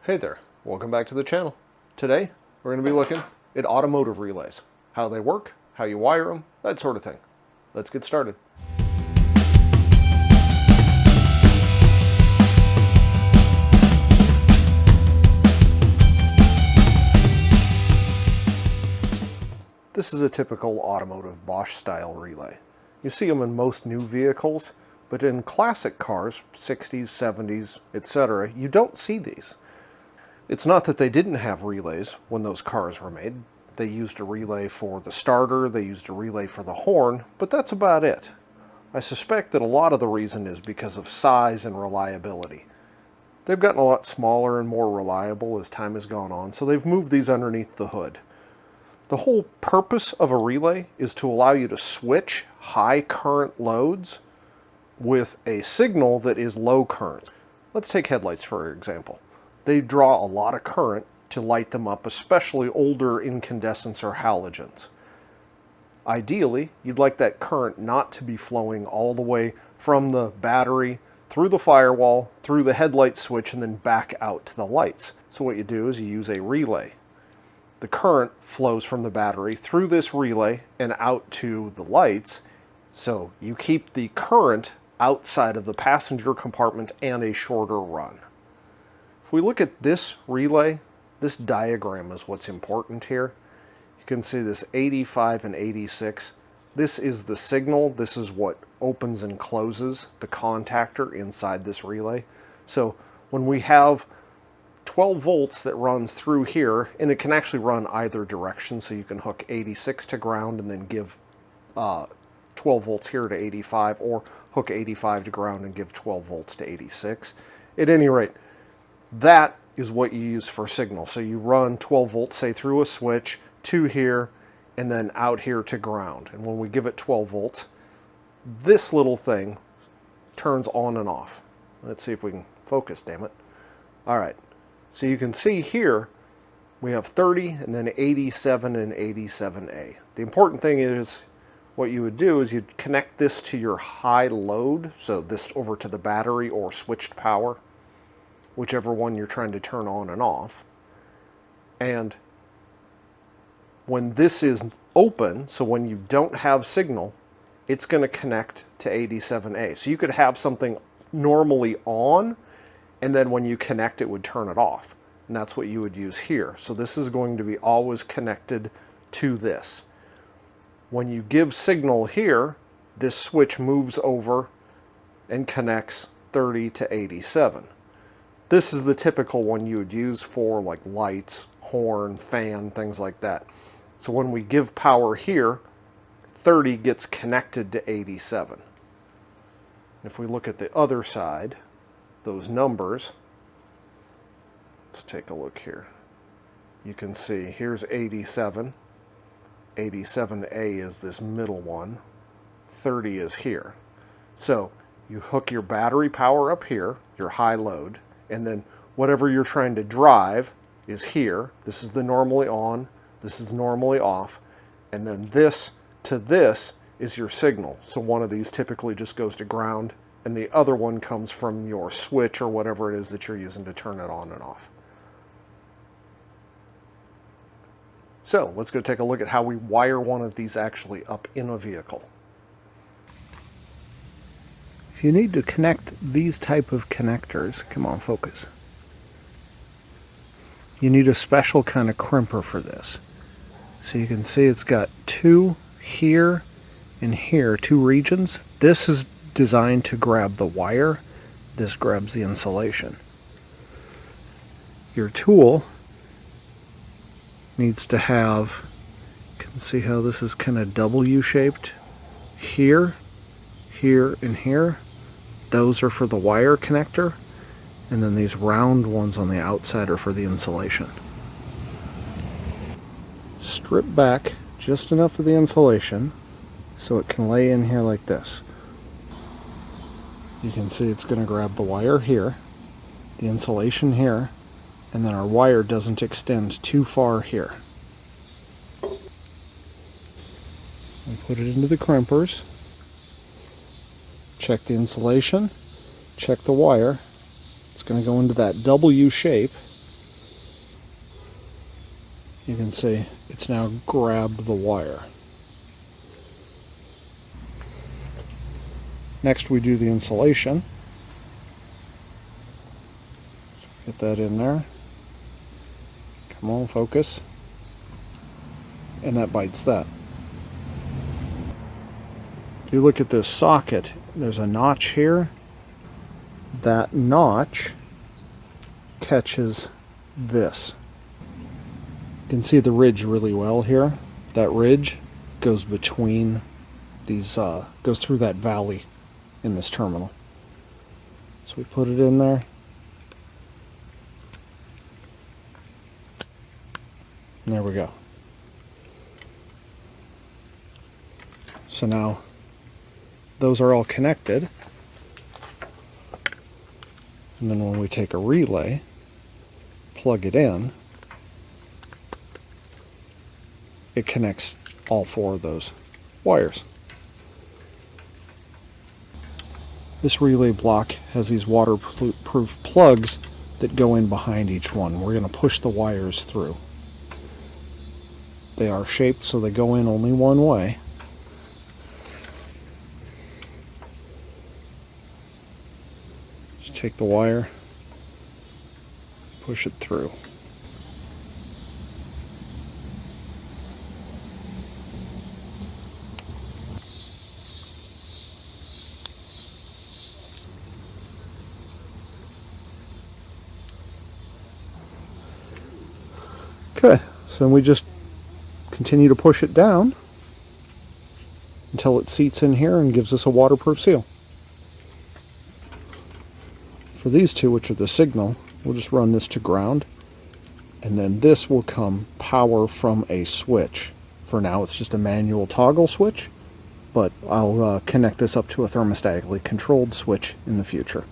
Hey there, welcome back to the channel. Today, we're going to be looking at automotive relays. How they work, how you wire them, that sort of thing. Let's get started. This is a typical automotive Bosch style relay. You see them in most new vehicles, but in classic cars, 60s, 70s, etc., you don't see these. It's not that they didn't have relays when those cars were made. They used a relay for the starter, they used a relay for the horn, but that's about it. I suspect that a lot of the reason is because of size and reliability. They've gotten a lot smaller and more reliable as time has gone on, so they've moved these underneath the hood. The whole purpose of a relay is to allow you to switch high current loads with a signal that is low current. Let's take headlights for example. They draw a lot of current to light them up, especially older incandescents or halogens. Ideally, you'd like that current not to be flowing all the way from the battery, through the firewall, through the headlight switch, and then back out to the lights. So what you do is you use a relay. The current flows from the battery through this relay and out to the lights, so you keep the current outside of the passenger compartment and a shorter run. If we look at this relay, this diagram is what's important here. You can see this 85 and 86. This is the signal. This is what opens and closes the contactor inside this relay. So when we have 12 volts that runs through here, and it can actually run either direction, so you can hook 86 to ground and then give 12 volts here to 85, or hook 85 to ground and give 12 volts to 86. At any rate, that is what you use for signal. So you run 12 volts, say, through a switch to here and then out here to ground. And when we give it 12 volts, this little thing turns on and off. Let's see if we can focus, damn it. All right, so you can see here we have 30 and then 87 and 87A. The important thing is what you would do is you'd connect this to your high load, so this over to the battery or switched power, whichever one you're trying to turn on and off. And when this is open, so when you don't have signal, it's going to connect to 87A. So you could have something normally on, and then when you connect it would turn it off. And that's what you would use here. So this is going to be always connected to this. When you give signal here, this switch moves over and connects 30 to 87. This is the typical one you would use for like lights, horn, fan, things like that. So when we give power here, 30 gets connected to 87. If we look at the other side, those numbers, let's take a look here. You can see here's 87. 87A is this middle one. 30 is here. So you hook your battery power up here, your high load, and then whatever you're trying to drive is here. This is the normally on, this is normally off, and then this to this is your signal. So one of these typically just goes to ground, and the other one comes from your switch or whatever it is that you're using to turn it on and off. So let's go take a look at how we wire one of these actually up in a vehicle. If you need to connect these type of connectors, come on, focus. You need a special kind of crimper for this. So you can see it's got two here and here, two regions. This is designed to grab the wire. This grabs the insulation. Your tool needs to have, you can see how this is kind of W-shaped. Here, here, and here. Those are for the wire connector, and then these round ones on the outside are for the insulation. Strip back just enough of the insulation so it can lay in here like this. You can see it's going to grab the wire here, the insulation here, and then our wire doesn't extend too far here. We put it into the crimpers. Check the insulation, check the wire. It's going to go into that W shape, You can see it's now grabbed the wire. Next we do the insulation. Get that in there. Come on, focus. And that bites that. If you look at this socket, there's a notch here. That notch catches this. You can see the ridge really well here. That ridge goes between these, goes through that valley in this terminal. So we put it in there. And there we go. So now those are all connected. And then when we take a relay, plug it in, it connects all four of those wires. This relay block has these waterproof plugs that go in behind each one. We're going to push the wires through. They are shaped so they go in only one way. Just take the wire, push it through. Okay, so we just continue to push it down until it seats in here and gives us a waterproof seal. For these two, which are the signal, we'll just run this to ground, and then this will come power from a switch. For now it's just a manual toggle switch, but I'll connect this up to a thermostatically controlled switch in the future.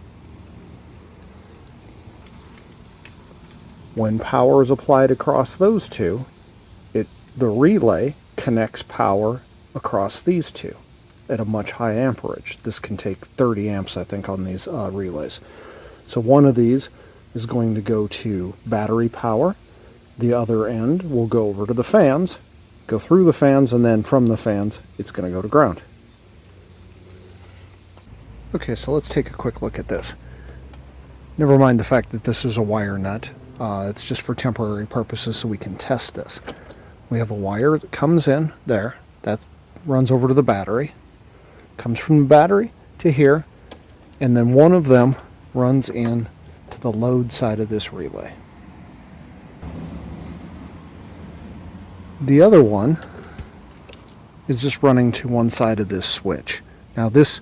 When power is applied across those two, the relay connects power across these two at a much high amperage. This can take 30 amps, I think, on these relays. So one of these is going to go to battery power. The other end will go over to the fans, go through the fans, and then from the fans, it's going to go to ground. Okay, so let's take a quick look at this. Never mind the fact that this is a wire nut. It's just for temporary purposes so we can test this. We have a wire that comes in there, that runs over to the battery, comes from the battery to here, and then one of them runs in to the load side of this relay. The other one is just running to one side of this switch. Now this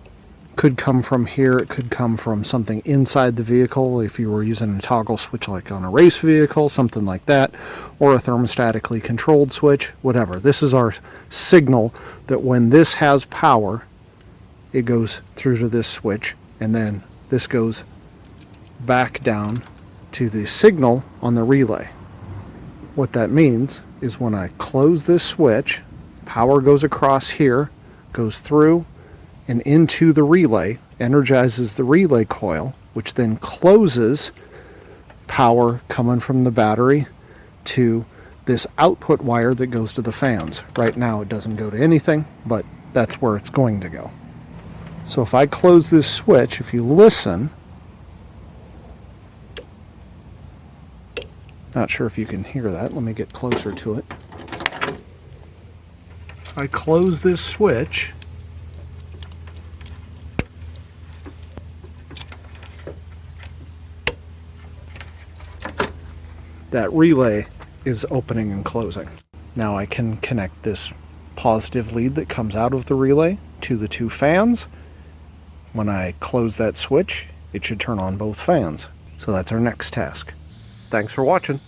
could come from here, it could come from something inside the vehicle if you were using a toggle switch like on a race vehicle, something like that, or a thermostatically controlled switch, whatever. This is our signal that when this has power, it goes through to this switch, and then this goes back down to the signal on the relay. What that means is when I close this switch, power goes across here, goes through and into the relay, energizes the relay coil, which then closes power coming from the battery to this output wire that goes to the fans. Right now it doesn't go to anything, but that's where it's going to go. So if I close this switch, if you listen, not sure if you can hear that, let me get closer to it. If I close this switch, that relay is opening and closing. Now I can connect this positive lead that comes out of the relay to the two fans. When I close that switch, it should turn on both fans. So that's our next task. Thanks for watching.